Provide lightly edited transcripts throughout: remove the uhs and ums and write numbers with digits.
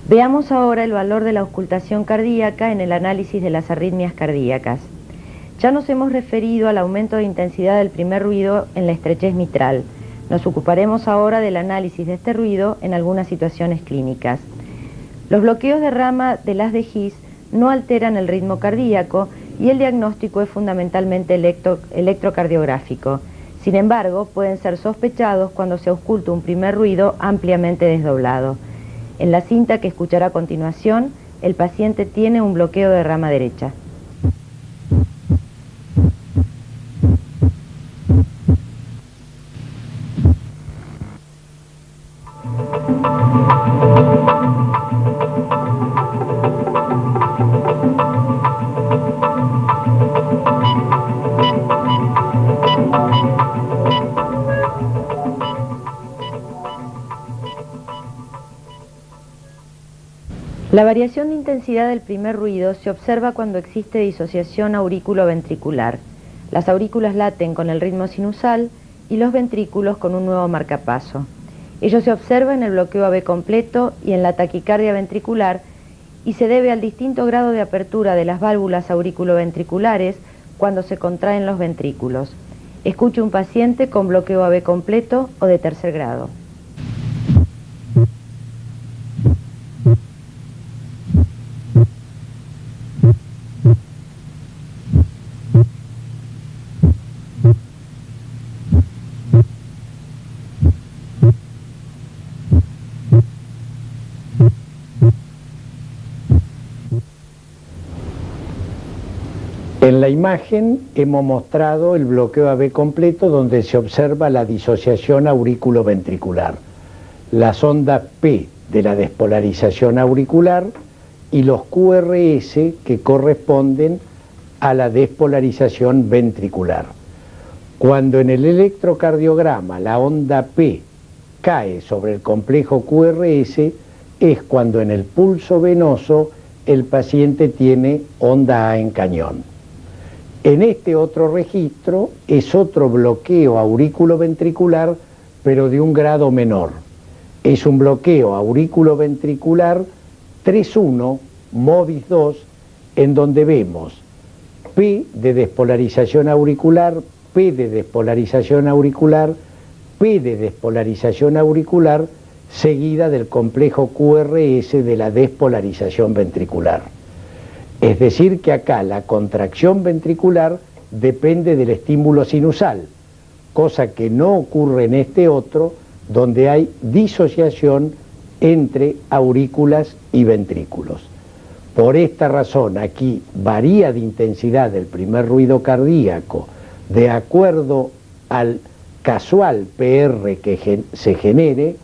Veamos ahora el valor de la auscultación cardíaca en el análisis de las arritmias cardíacas. Ya nos hemos referido al aumento de intensidad del primer ruido en la estrechez mitral. Nos ocuparemos ahora del análisis de este ruido en algunas situaciones clínicas. Los bloqueos de rama del haz de His no alteran el ritmo cardíaco y el diagnóstico es fundamentalmente electrocardiográfico. Sin embargo, pueden ser sospechados cuando se ausculta un primer ruido ampliamente desdoblado. En la cinta que escuchará a continuación, el paciente tiene un bloqueo de rama derecha. La variación de intensidad del primer ruido se observa cuando existe disociación aurículo-ventricular. Las aurículas laten con el ritmo sinusal y los ventrículos con un nuevo marcapaso. Ello se observa en el bloqueo AB completo y en la taquicardia ventricular y se debe al distinto grado de apertura de las válvulas auriculoventriculares cuando se contraen los ventrículos. Escuche un paciente con bloqueo AB completo o de tercer grado. En la imagen hemos mostrado el bloqueo AB completo donde se observa la disociación auriculoventricular, las ondas P de la despolarización auricular y los QRS que corresponden a la despolarización ventricular. Cuando en el electrocardiograma la onda P cae sobre el complejo QRS es cuando en el pulso venoso el paciente tiene onda A en cañón. En este otro registro es otro bloqueo auriculoventricular, pero de un grado menor. Es un bloqueo auriculoventricular 3.1, MOVIS 2, en donde vemos P de despolarización auricular, P de despolarización auricular, P de despolarización auricular, seguida del complejo QRS de la despolarización ventricular. Es decir que acá la contracción ventricular depende del estímulo sinusal, cosa que no ocurre en este otro, donde hay disociación entre aurículas y ventrículos. Por esta razón aquí varía de intensidad el primer ruido cardíaco de acuerdo al casual PR que se genere,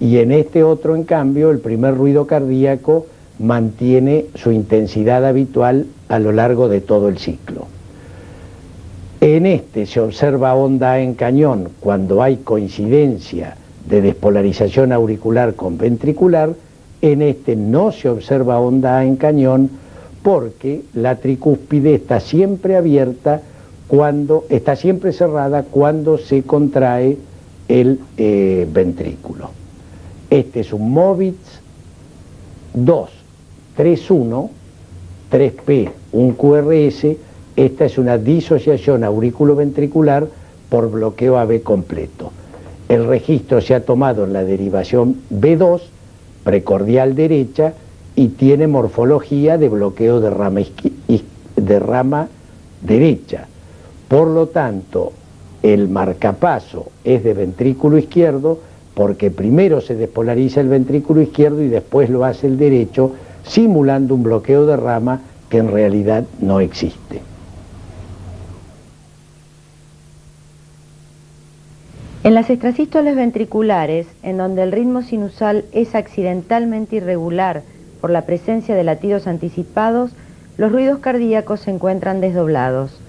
y en este otro en cambio el primer ruido cardíaco mantiene su intensidad habitual a lo largo de todo el ciclo. En este se observa onda A en cañón cuando hay coincidencia de despolarización auricular con ventricular. En este no se observa onda A en cañón porque la tricúspide está siempre abierta está siempre cerrada cuando se contrae el ventrículo. Este es un MOVIS 2, 3.1, 3P, un QRS. Esta es una disociación auriculoventricular por bloqueo AB completo. El registro se ha tomado en la derivación B2, precordial derecha, y tiene morfología de bloqueo de rama derecha. Por lo tanto, el marcapaso es de ventrículo izquierdo porque primero se despolariza el ventrículo izquierdo y después lo hace el derecho, simulando un bloqueo de rama que en realidad no existe. En las extrasístoles ventriculares, en donde el ritmo sinusal es accidentalmente irregular por la presencia de latidos anticipados, los ruidos cardíacos se encuentran desdoblados.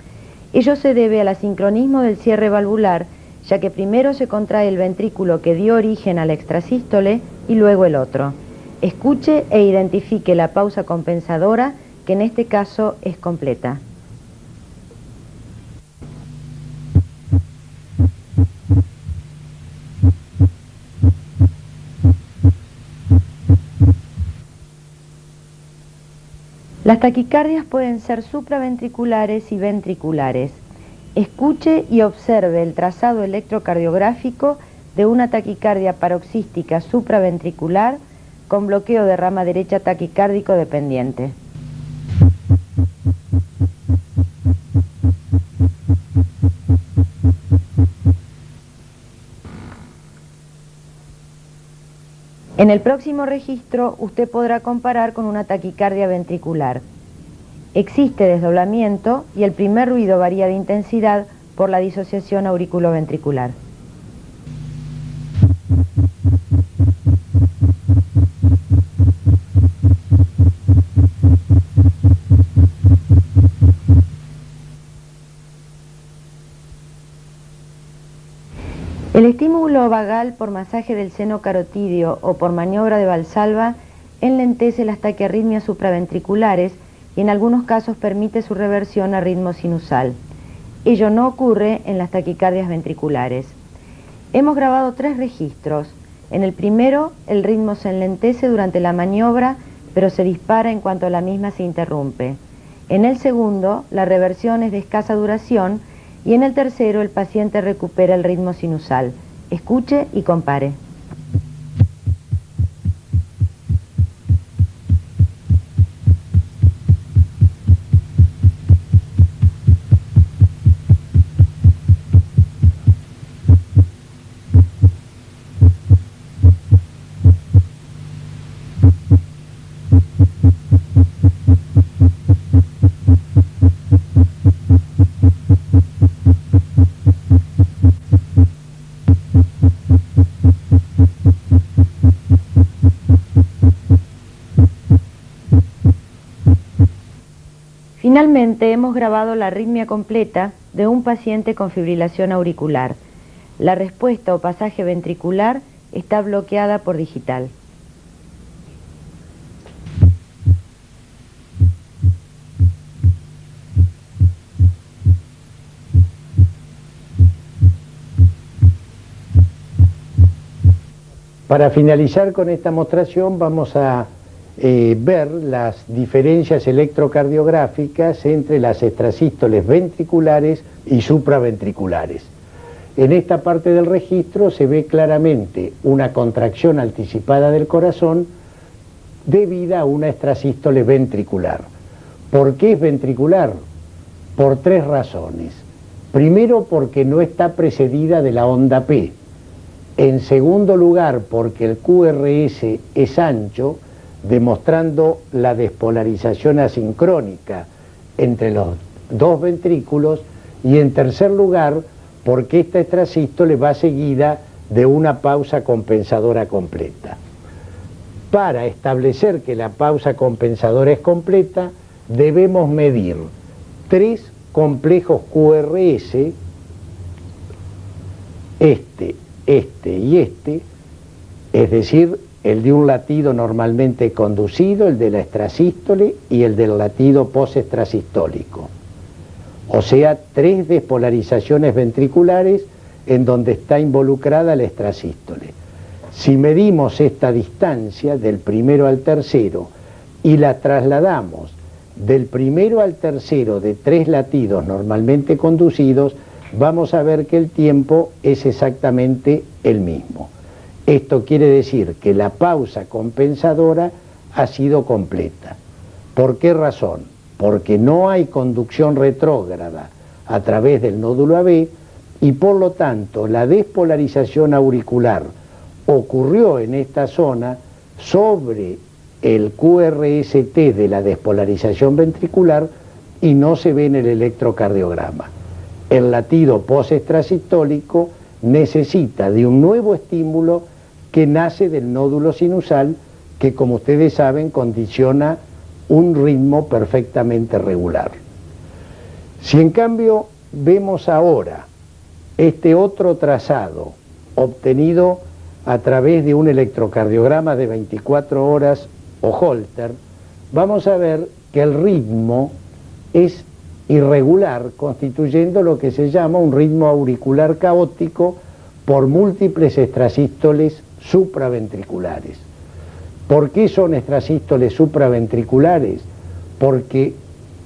Ello se debe al asincronismo del cierre valvular, ya que primero se contrae el ventrículo que dio origen a la extrasístole y luego el otro. Escuche e identifique la pausa compensadora, que en este caso es completa. Las taquicardias pueden ser supraventriculares y ventriculares. Escuche y observe el trazado electrocardiográfico de una taquicardia paroxística supraventricular con bloqueo de rama derecha taquicárdico dependiente. En el próximo registro usted podrá comparar con una taquicardia ventricular. Existe desdoblamiento y el primer ruido varía de intensidad por la disociación auriculoventricular. El estímulo vagal por masaje del seno carotídeo o por maniobra de Valsalva enlentece las taquiarritmias supraventriculares y en algunos casos permite su reversión a ritmo sinusal. Ello no ocurre en las taquicardias ventriculares. Hemos grabado 3 registros. En el primero, el ritmo se enlentece durante la maniobra, pero se dispara en cuanto la misma se interrumpe. En el segundo, la reversión es de escasa duración y en el tercero, el paciente recupera el ritmo sinusal. Escuche y compare. Finalmente, hemos grabado la arritmia completa de un paciente con fibrilación auricular. La respuesta o pasaje ventricular está bloqueada por digital. Para finalizar con esta mostración vamos a ver las diferencias electrocardiográficas entre las extrasístoles ventriculares y supraventriculares. En esta parte del registro se ve claramente una contracción anticipada del corazón debida a una extrasístole ventricular. ¿Por qué es ventricular? Por 3 razones. Primero, porque no está precedida de la onda P. En segundo lugar, porque el QRS es ancho, demostrando la despolarización asincrónica entre los 2 ventrículos, y en tercer lugar, porque esta extrasístole va seguida de una pausa compensadora completa. Para establecer que la pausa compensadora es completa, debemos medir 3 complejos QRS, este y este, es decir, el de un latido normalmente conducido, el de la extrasístole y el del latido postestrasistólico. O sea, 3 despolarizaciones ventriculares en donde está involucrada la extrasístole. Si medimos esta distancia del primero al tercero y la trasladamos del primero al tercero de 3 latidos normalmente conducidos, vamos a ver que el tiempo es exactamente el mismo. Esto quiere decir que la pausa compensadora ha sido completa. ¿Por qué razón? Porque no hay conducción retrógrada a través del nódulo AB y por lo tanto la despolarización auricular ocurrió en esta zona sobre el QRST de la despolarización ventricular y no se ve en el electrocardiograma. El latido postestrasistólico necesita de un nuevo estímulo que nace del nódulo sinusal, que como ustedes saben condiciona un ritmo perfectamente regular. Si en cambio vemos ahora este otro trazado obtenido a través de un electrocardiograma de 24 horas o Holter, vamos a ver que el ritmo es irregular, constituyendo lo que se llama un ritmo auricular caótico por múltiples extrasístoles supraventriculares. ¿Por qué son extrasístoles supraventriculares? porque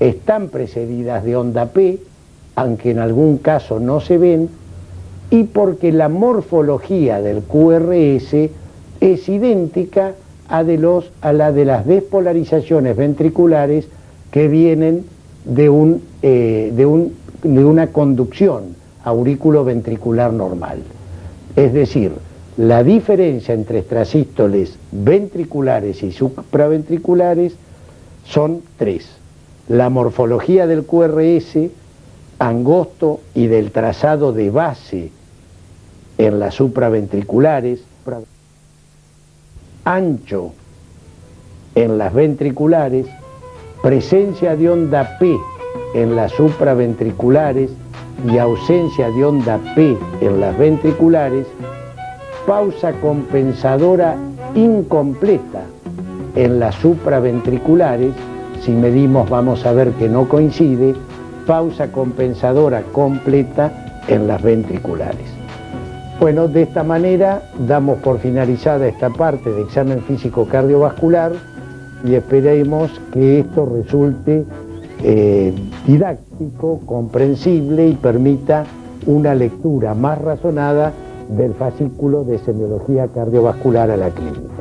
están precedidas de onda P, aunque en algún caso no se ven, y porque la morfología del QRS es idéntica a la de las despolarizaciones ventriculares que vienen de una conducción auriculoventricular normal. Es decir, la diferencia entre extrasístoles ventriculares y supraventriculares son tres: la morfología del QRS angosto y del trazado de base en las supraventriculares, ancho en las ventriculares, presencia de onda P en las supraventriculares y ausencia de onda P en las ventriculares, pausa compensadora incompleta en las supraventriculares. Si medimos vamos a ver que no coincide, pausa compensadora completa en las ventriculares. Bueno, de esta manera damos por finalizada esta parte de examen físico cardiovascular y esperemos que esto resulte didáctico, comprensible y permita una lectura más razonada del fascículo de semiología cardiovascular a la clínica.